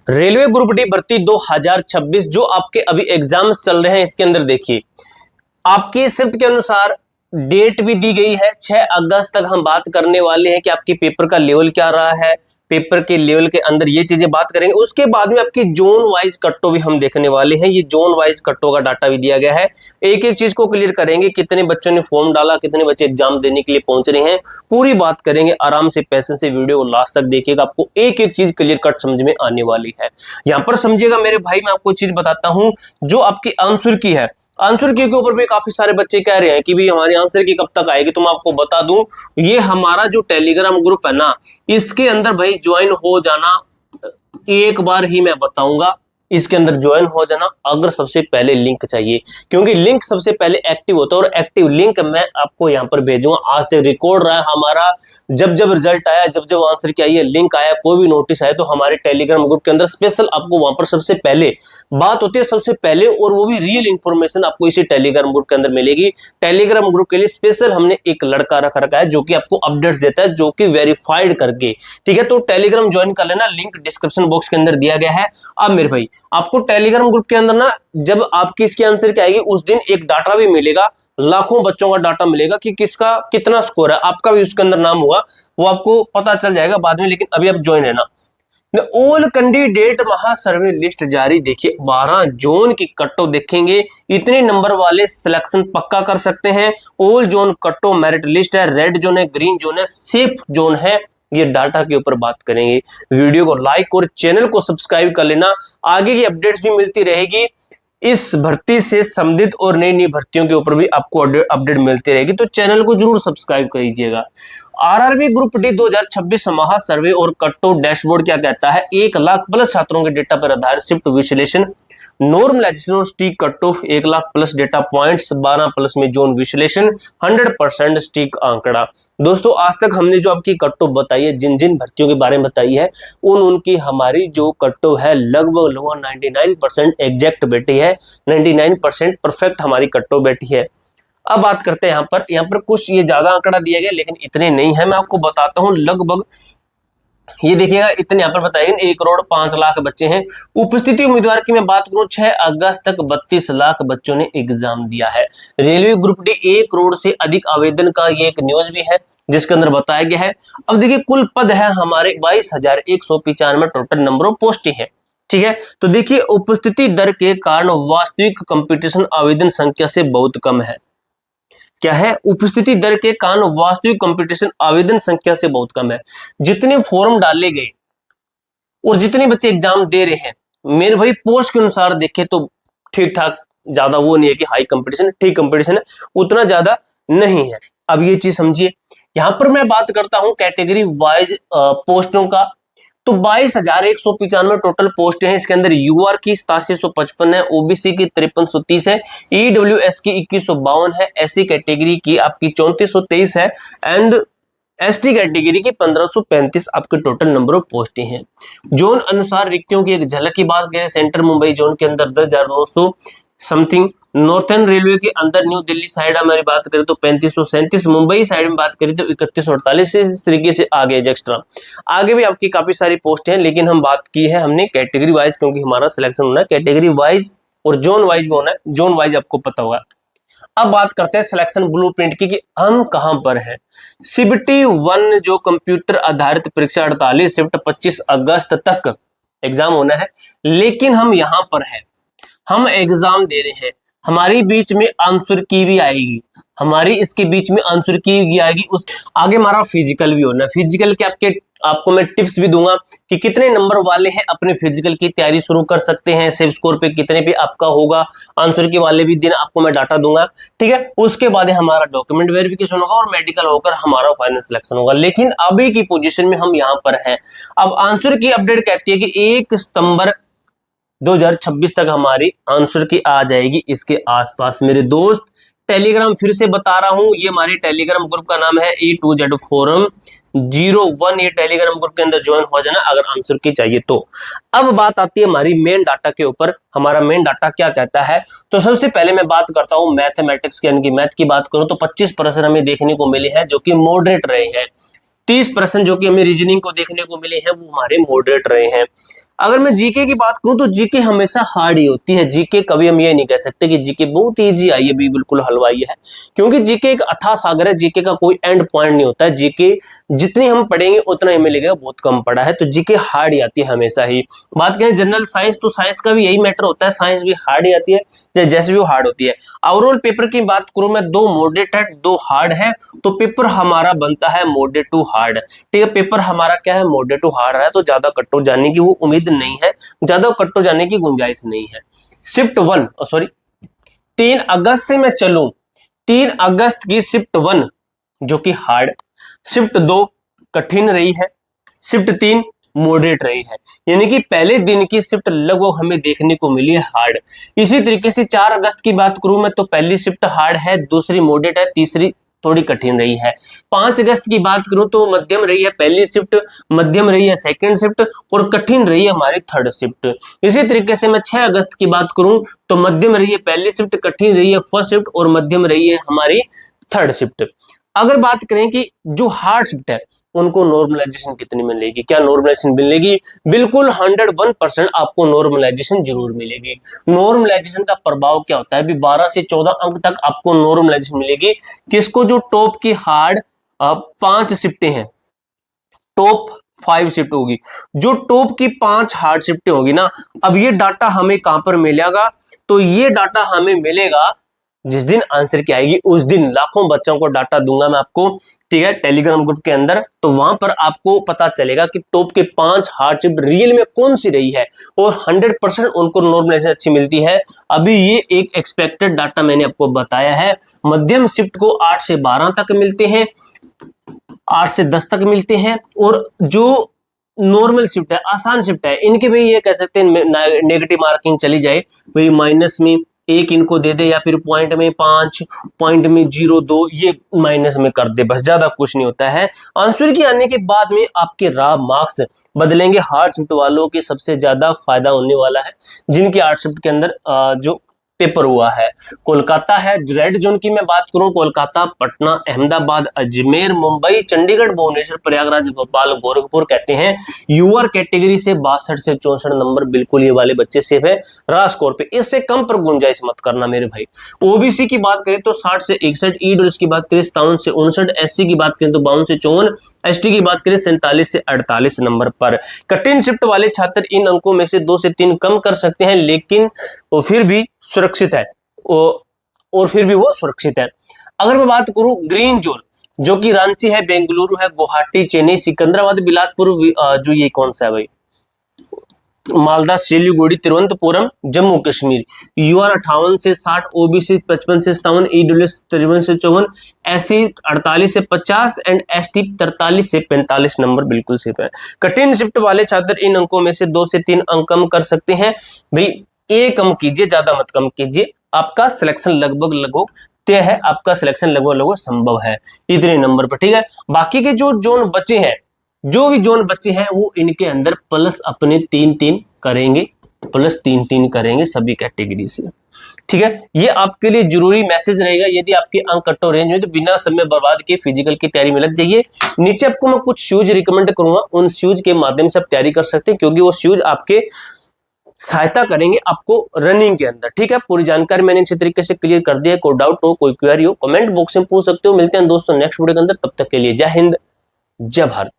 Railway group D भर्ती 2026 जो आपके अभी एग्जाम्स चल रहे हैं, इसके अंदर देखिए आपकी शिफ्ट के अनुसार डेट भी दी गई है। 6 अगस्त तक हम बात करने वाले हैं कि आपकी पेपर का लेवल क्या रहा है। पेपर के लेवल के अंदर ये चीजें बात करेंगे। उसके बाद में आपकी जोन वाइज कट्टो भी हम देखने वाले हैं। ये जोन वाइज कट्टो का डाटा भी दिया गया है। एक एक चीज को क्लियर करेंगे, कितने बच्चों ने फॉर्म डाला, कितने बच्चे एग्जाम देने के लिए पहुंच रहे हैं, पूरी बात करेंगे। आराम से पैसेंस से वीडियो को लास्ट तक देखिएगा, आपको एक एक चीज क्लियर कट समझ में आने वाली है। यहां पर समझिएगा मेरे भाई, मैं आपको चीज बताता हूं जो आपकी आंसर की है। आंसर की के ऊपर भी काफी सारे बच्चे कह रहे हैं कि भाई हमारी आंसर की कब तक आएगी। तो मैं आपको बता दूं, ये हमारा जो टेलीग्राम ग्रुप है ना, इसके अंदर भाई ज्वाइन हो जाना। एक बार ही मैं बताऊंगा, इसके अंदर ज्वाइन हो जाना। अगर सबसे पहले लिंक चाहिए, क्योंकि लिंक सबसे पहले एक्टिव होता है और एक्टिव लिंक मैं आपको यहां पर भेजूंगा। आज तक रिकॉर्ड रहा है हमारा, जब जब रिजल्ट आया, जब जब आंसर किया, ये लिंक आया, कोई भी नोटिस आया, तो हमारे टेलीग्राम ग्रुप के अंदर स्पेशल आपको वहां पर सबसे पहले बात होती है, सबसे पहले, और वो भी रियल इंफॉर्मेशन आपको इसी टेलीग्राम ग्रुप के अंदर मिलेगी। टेलीग्राम ग्रुप के लिए स्पेशल हमने एक लड़का रखा है जो कि आपको अपडेट्स देता है, जो कि वेरीफाइड करके, ठीक है। तो टेलीग्राम ज्वाइन कर लेना, लिंक डिस्क्रिप्शन बॉक्स के अंदर दिया गया है। अब मेरे भाई, आपको टेलीग्राम ग्रुप के अंदर ना, जब आपकी इसकी आंसर की आएगी उस दिन एक डाटा भी मिलेगा, लाखों बच्चों का डाटा मिलेगा कि किसका कितना स्कोर है। आपका भी उसके अंदर नाम होगा, वो आपको पता चल जाएगा बाद में, लेकिन अभी आप ज्वाइन है ना। ऑल कैंडिडेट महा सर्वे लिस्ट जारी। देखिए 12 जोन की कट्टो देखेंगे, इतने नंबर वाले सिलेक्शन पक्का कर सकते हैं। ऑल जोन कट्टो मेरिट लिस्ट है, रेड जोन है, ग्रीन जोन है, सेफ जोन है। ये डाटा के ऊपर बात करेंगे। वीडियो को लाइक और चैनल को सब्सक्राइब कर लेना, आगे की अपडेट्स भी मिलती रहेगी। इस भर्ती से संबंधित और नई नई भर्तियों के ऊपर भी आपको अपडेट मिलती रहेगी, तो चैनल को जरूर सब्सक्राइब कीजिएगा। आरआरबी ग्रुप डी 2026 महा सर्वे और कट्टो डैशबोर्ड क्या कहता है? 1 लाख प्लस छात्रों के डेटा पर आधारित शिफ्ट विश्लेषण, नॉर्मलाइजेशन और stick cut off, 1 lakh plus data points, 12 plus में जोन विश्लेषण, 100% स्टिक आंकड़ा। दोस्तों आज तक हमने जो आपकी कट ऑफ बताई है, जिन जिन भर्तियों के बारे में बताई है, उनकी हमारी जो कट ऑफ है लगभग 99% एग्जैक्ट बैठी है, 99% परफेक्ट हमारी कट ऑफ बैठी है। अब बात करते हैं यहाँ पर कुछ ये ज्यादा आंकड़ा दिया गया, लेकिन इतने नहीं है। मैं आपको बताता हूँ लगभग, ये देखिएगा इतने यहाँ पर बताए 1,05,00,000 बच्चे हैं। उपस्थिति उम्मीदवार की मैं बात करूं, 6 अगस्त तक 32 लाख बच्चों ने एग्जाम दिया है। रेलवे ग्रुप डी 1 करोड़ से अधिक आवेदन का ये एक न्यूज भी है जिसके अंदर बताया गया है। अब देखिए कुल पद है हमारे 22,195 टोटल नंबर ऑफ पोस्टें हैं, ठीक है। तो देखिए उपस्थिति दर के कारण वास्तविक कंपटीशन आवेदन संख्या से बहुत कम है। क्या है? उपस्थिति दर के कारण वास्तविक कंपटीशन आवेदन संख्या से बहुत कम है। जितने फॉर्म डाले गए और जितने बच्चे एग्जाम दे रहे हैं, मेरे भाई पोस्ट के अनुसार देखे तो ठीक ठाक, ज्यादा वो नहीं है कि हाई कंपटीशन, ठीक कंपटीशन है, उतना ज्यादा नहीं है। अब ये चीज समझिए, यहां पर मैं बात करता हूं कैटेगरी वाइज पोस्टों का, तो 22,195 टोटल पोस्ट हैं। इसके अंदर यूआर की 8755 है, ओबीसी की 5330 है, ईडब्ल्यूएस की 2152 है, एससी कैटेगरी की आपकी 3423 है एंड एसटी कैटेगरी की 1535 आपके टोटल नंबर ऑफ पोस्टें हैं। जोन अनुसार रिक्तियों की एक झलक की बात करें, सेंट्रल मुंबई जोन के अंदर 10,900 समथिंग, नॉर्थर्न रेलवे के अंदर न्यू दिल्ली साइड हमारी बात करें तो 3537, मुंबई साइड में बात करें तो 3148, इस तरीके से आगे एक्स्ट्रा आगे भी आपकी काफी सारी पोस्ट हैं, लेकिन हम बात की है हमने कैटेगरी वाइज, क्योंकि हमारा सिलेक्शन होना है कैटेगरी वाइज और जोन वाइज भी होना है। जोन वाइज आपको पता होगा। अब बात करते हैं सिलेक्शन ब्लूप्रिंट की कि हम कहां पर हैं। सीबीटी 1 जो कंप्यूटर आधारित परीक्षा 48 शिफ्ट 25 अगस्त तक एग्जाम होना है, लेकिन हम यहां पर हैं, हम एग्जाम दे रहे हैं। हमारी बीच में आंसर की भी आएगी, हमारी इसके बीच में आंसर की भी आएगी। उस आगे हमारा फिजिकल भी होना है। फिजिकल के आपको मैं टिप्स भी दूंगा कि कितने नंबर वाले हैं अपने फिजिकल की तैयारी शुरू कर सकते हैं, सेफ स्कोर पे कितने पे आपका होगा, आंसर के वाले भी दिन आपको मैं डाटा दूंगा, ठीक है। उसके बाद हमारा डॉक्यूमेंट वेरिफिकेशन होगा और मेडिकल होकर हमारा फाइनल सिलेक्शन होगा। लेकिन अभी की पोजीशन में हम यहाँ पर हैं। अब आंसर की अपडेट कहती है कि 1 सितंबर 2026 तक हमारी आंसर की आ जाएगी इसके आसपास। मेरे दोस्त टेलीग्राम फिर से बता रहा हूं, ये हमारे टेलीग्राम ग्रुप का नाम है E2Z फोरम 01। ये टेलीग्राम ग्रुप के अंदर ज्वाइन हो जाना अगर आंसर की चाहिए तो। अब बात आती है हमारी मेन डाटा के ऊपर। हमारा मेन डाटा क्या कहता है? तो सबसे पहले मैं बात करता हूं मैथमेटिक्स की, यानी कि मैथ की बात करूं तो 25% हमें देखने को मिले हैं जो कि मॉडरेट रहे हैं। 30% जो कि हमें रीजनिंग को देखने को मिले हैं वो हमारे मॉडरेट रहे हैं। अगर मैं जीके की बात करूं तो जीके हमेशा हार्ड ही होती है। जीके कभी हम ये नहीं कह सकते कि जीके बहुत इजी आई है, भी बिल्कुल हलवाई है, क्योंकि जीके एक अथाह सागर है। जीके का कोई एंड पॉइंट नहीं होता है। जीके जितनी हम पढ़ेंगे उतना हमें लगेगा बहुत कम पढ़ा है, तो जीके हार्ड ही आती है हमेशा ही। बात करें जनरल साइंस, तो साइंस का भी यही मैटर होता है, साइंस भी हार्ड ही आती है, जैसे भी वो हार्ड होती है। ओवरऑल पेपर की बात करूं मैं, 2 मॉडरेट है 2 हार्ड है, तो पेपर हमारा बनता है मॉडरेट टू हार्ड। ठीक है, पेपर हमारा क्या है, मॉडरेट टू हार्ड है, तो ज्यादा कट ऑफ जाने की वो उम्मीद नहीं है, ज्यादा कट ऑफ जाने की गुंजाइश नहीं है। शिफ्ट 1 सॉरी 3 अगस्त से मैं चलूं, 3 अगस्त की शिफ्ट 1 जो कि हार्ड, शिफ्ट 2 कठिन रही है, शिफ्ट 3 मॉडरेट रही है। यानी कि पहले दिन की शिफ्ट लगभग हमें देखने को मिली है हार्ड। इसी तरीके से 4 अगस्त की बात करूं मैं, तो पहली शिफ्ट हार्ड है, दूसरी मॉडरेट है, तीसरी थोड़ी कठिन रही है। 5 अगस्त की बात करूं तो मध्यम रही है पहली शिफ्ट, मध्यम रही है सेकंड शिफ्ट, और कठिन रही है हमारी थर्ड शिफ्ट। इसी तरीके से मैं 6 अगस्त की बात करूं तो मध्यम रही है पहली शिफ्ट, कठिन रही है फर्स्ट शिफ्ट, और मध्यम रही है हमारी थर्ड शिफ्ट। अगर बात करें कि जो हार्ड शिफ्ट है उनको नॉर्मलाइजेशन कितनी मिलेगी, क्या नॉर्मलाइजेशन मिलेगी, बिल्कुल 101% आपको नॉर्मलाइजेशन जरूर मिलेगी। नॉर्मलाइजेशन का प्रभाव क्या होता है, अभी 12 से 14 अंक तक आपको नॉर्मलाइजेशन मिलेगी। किसको, जो टॉप की हार्ड 5 शिफ्टें हैं, टॉप 5 शिफ्ट होगी, जो टॉप की 5 हार्ड शिफ्टें होगी ना, अब ये डाटा हमें कहां पर मिलेगा, तो ये डाटा हमें मिलेगा जिस दिन आंसर की आएगी उस दिन। लाखों बच्चों को डाटा दूंगा मैं आपको, ठीक है, टेलीग्राम ग्रुप के अंदर, तो वहां पर आपको पता चलेगा कि टॉप के 5 हार्ड शिफ्ट रियल में कौन सी रही है, और 100% उनको नॉर्मलाइजेशन अच्छी मिलती है। अभी ये एक एक्सपेक्टेड डाटा मैंने आपको बताया है। मध्यम शिफ्ट को 8 से 12 तक मिलते हैं, 8 से 10 तक मिलते हैं, और जो नॉर्मल शिफ्ट है, आसान शिफ्ट है, इनके भी ये कह सकते हैं नेगेटिव मार्किंग चली जाए, भाई माइनस में 1 इनको दे दे, या फिर पॉइंट में 5, पॉइंट में 0.2, ये माइनस में कर दे, बस, ज्यादा कुछ नहीं होता है। आंसर की आने के बाद में आपके रॉ मार्क्स बदलेंगे। हार्ड शिफ्ट वालों के सबसे ज्यादा फायदा होने वाला है, जिनकी हार्ड शिफ्ट के अंदर जो पेपर हुआ है। कोलकाता है, रेड जोन की मैं बात करूं, कोलकाता, पटना, अहमदाबाद, अजमेर, मुंबई, चंडीगढ़, भुवनेश्वर, प्रयागराज, भोपाल, गोरखपुर कहते हैं। यूआर कैटेगरी से 62 से 64 नंबर बिल्कुल ये वाले बच्चे सेफ है रा स्कोर पे, इससे कम पर गुंजाइश मत करना मेरे भाई। ओबीसी की बात करें तो 60 से 61, ईडब्ल्यूएस की बात करें 57 से 59, एससी की बात करें तो 52 से 54, एसटी की बात करें 47 से 48 नंबर पर। कठिन शिफ्ट वाले छात्र इन अंकों में से 2 से 3 कम कर सकते हैं, लेकिन वो फिर भी सुरक्षित है, और फिर भी वो सुरक्षित है। अगर मैं बात करूं ग्रीन जोन, जो कि रांची है, बेंगलुरु है, गुवाहाटी, चेन्नई, सिकंदराबाद, बिलासपुर, जो ये कौन सा है भाई, मालदा, सिलीगुड़ी, तिरुवनंतपुरम, जम्मू कश्मीर, यूआर 58 से 60, ओबीसी 55 से 57, ईडब्ल्यूएस 53 से 54, एससी 48 से 50 एंड एसटी 43 से 45 नंबर बिल्कुल सेफ है। कठिन शिफ्ट वाले छात्र इन अंकों में से 2 से 3 अंक कम कर सकते हैं। भाई ए कम कीजिए, ज्यादा मत कम कीजिए, आपका सिलेक्शन लगभग तय है, आपका सिलेक्शन लगभग संभव है इतने नंबर पर, ठीक है। बाकी के जो जोन बचे हैं, जो भी जोन बच्चे हैं, वो इनके अंदर प्लस अपने 3-3 करेंगे, प्लस 3-3 करेंगे सभी कैटेगरी से, ठीक है। ये आपके लिए जरूरी मैसेज रहेगा। यदि आपके अंक कट ऑफ रेंज में, तो बिना समय बर्बाद किए फिजिकल की तैयारी में लग जाइए। नीचे आपको मैं कुछ शूज रिकमेंड करूंगा, उन शूज के माध्यम से आप तैयारी कर सकते हैं, क्योंकि वो शूज आपके सहायता करेंगे आपको रनिंग के अंदर, ठीक है। पूरी जानकारी मैंने अच्छे तरीके से क्लियर कर दिया है। कोई डाउट हो, कोई क्वेरी हो, कमेंट बॉक्स में पूछ सकते हो। मिलते हैं दोस्तों नेक्स्ट वीडियो के अंदर, तब तक के लिए जय हिंद, जय भारत।